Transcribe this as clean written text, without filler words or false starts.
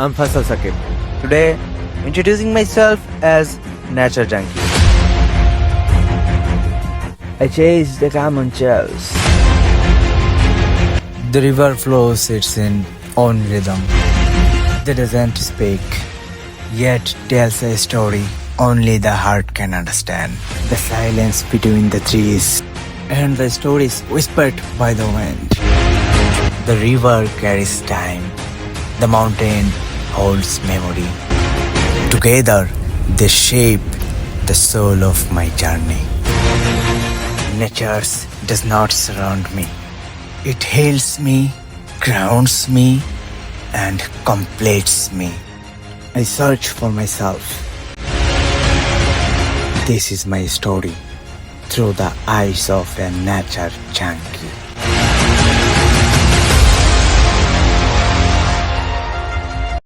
I'm Faysal Sakib. Today, introducing myself as Nature Junkie. I chase the common chills. The river flows its own rhythm. That doesn't speak, yet tells a story only the heart can understand. The silence between the trees and the stories whispered by the wind. The river carries time. The mountain holds memory. Together, they shape the soul of my journey. Nature does not surround me. It heals me, grounds me, and completes me. I search for myself. This is my story through the eyes of a nature junkie.